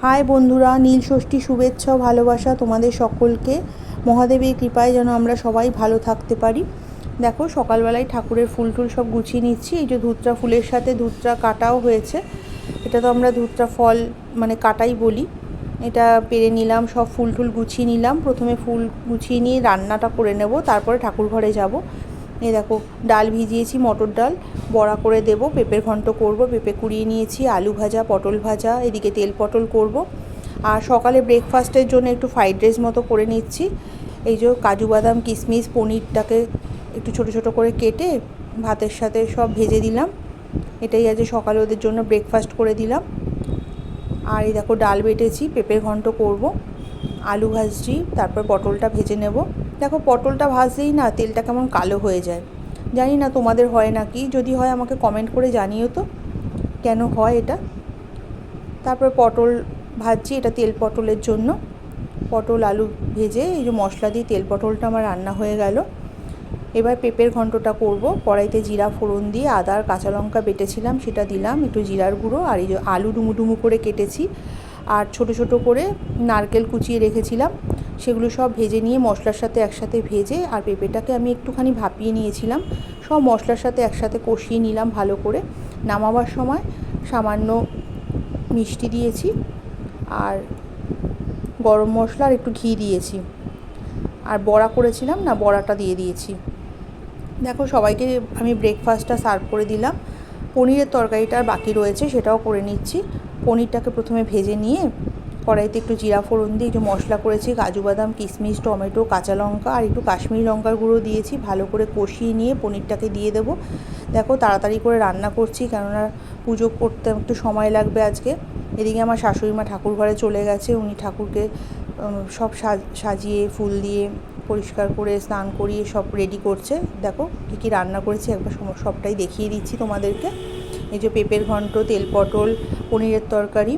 High বন্ধুরা, নীল ষষ্ঠী শুভেচ্ছা ও ভালোবাসা তোমাদের সকলকে। মহাদেবের কৃপায় যেন আমরা সবাই ভালো থাকতে পারি। দেখো, সকালবেলায় ঠাকুরের ফুল টুল সব গুছিয়ে নিচ্ছি। এই যে ধুতরা ফুলের সাথে ধুতরা কাটাও হয়েছে। এটা তো আমরা ধুতরা ফল মানে কাটাই বলি। এটা পেরে নিলাম, সব ফুল টুল গুছিয়ে নিলাম। প্রথমে ফুল গুছিয়ে নিয়ে রান্নাটা করে নেব, তারপরে ঠাকুর ঘরে যাব। এই দেখো, ডাল ভিজিয়েছি, মটর ডাল বড়া করে দেব, পেঁপের ঘন্ট করব, পেঁপে কুড়িয়ে নিয়েছি, আলু ভাজা, পটল ভাজা, এদিকে তেল পটল করব। আর সকালে ব্রেকফাস্টের জন্য একটু ফ্রাইড রাইস মতো করে নিচ্ছি। এই যে কাজু বাদাম কিশমিশ পনিরটাকে একটু ছোট ছোট করে কেটে ভাতের সাথে সব ভেজে দিলাম। এটাই আজ সকালে ওদের জন্য ব্রেকফাস্ট করে দিলাম। আর এই দেখো, ডাল বেটেছি, পেঁপের ঘন্ট করব, আলু ভাজছি, তারপর পটলটা ভেজে নেব। দেখো, পটলটা ভাজলেই না তেলটা কেমন কালো হয়ে যায়। জানি না তোমাদের হয় নাকি, যদি হয় আমাকে কমেন্ট করে জানিও তো কেন হয় এটা। তারপর পটল ভাজছি, এটা তেল পটলের জন্য। পটল আলু ভেজে এই যে মশলা দিয়ে তেল পটলটা আমার রান্না হয়ে গেল। এবার পেঁপের ঘন্টটা করব। কড়াইতে জিরা ফোড়ন দিয়ে আদা আর কাঁচা লঙ্কা বেটেছিলাম সেটা দিলাম, একটু জিরার গুঁড়ো, আর এই যে আলু ডুমু ডুমু করে কেটেছি, আর ছোট ছোট করে নারকেল কুচিয়ে রেখেছিলাম, সেগুলো সব ভেজে নিয়ে মশলার সাথে একসাথে ভেজে, আর পেঁপেটাকে আমি একটুখানি ভাপিয়ে নিয়েছিলাম, সব মশলার সাথে একসাথে কষিয়ে নিলাম ভালো করে। নামাবার সময় সামান্য মিষ্টি দিয়েছি, আর গরম মশলা আর একটু ঘি দিয়েছি, আর বড়া করেছিলাম না, বড়াটা দিয়ে দিয়েছি। দেখো, সবাইকে আমি ব্রেকফাস্টটা সার্ভ করে দিলাম। পনিরের তরকারিটা বাকি রয়েছে, সেটাও করে নিচ্ছি। পনিরটাকে প্রথমে ভেজে নিয়ে কড়াইতে একটু জিরা ফোড়ন দিয়ে একটু মশলা করেছি, কাজু বাদাম কিশমিশ টমেটো কাঁচা লঙ্কা আর একটু কাশ্মীরি লঙ্কার গুঁড়ো দিয়েছি, ভালো করে কষিয়ে নিয়ে পনিরটাকে দিয়ে দেবো। দেখো, তাড়াতাড়ি করে রান্না করছি, কেননা পুজো করতে একটু সময় লাগবে আজকে। এদিকে আমার শাশুড়ি মা ঠাকুর ঘরে চলে গেছে, উনি ঠাকুরকে সব সাজিয়ে ফুল দিয়ে পরিষ্কার করে স্নান করিয়ে সব রেডি করছে। দেখো কী কী রান্না করেছি একবার সবটাই দেখিয়ে দিচ্ছি তোমাদেরকে। এই যে পেঁপের ঘন্ট, তেল পটল, পনিরের তরকারি,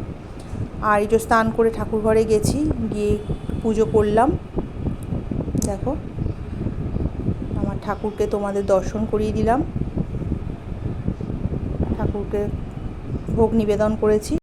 আর এই যে স্নান করে ঠাকুর ঘরে গেছি, গিয়ে পুজো করলাম। দেখো, আমার ঠাকুরকে তোমাদের দর্শন করিয়ে দিলাম, ঠাকুরকে ভোগ নিবেদন করেছি।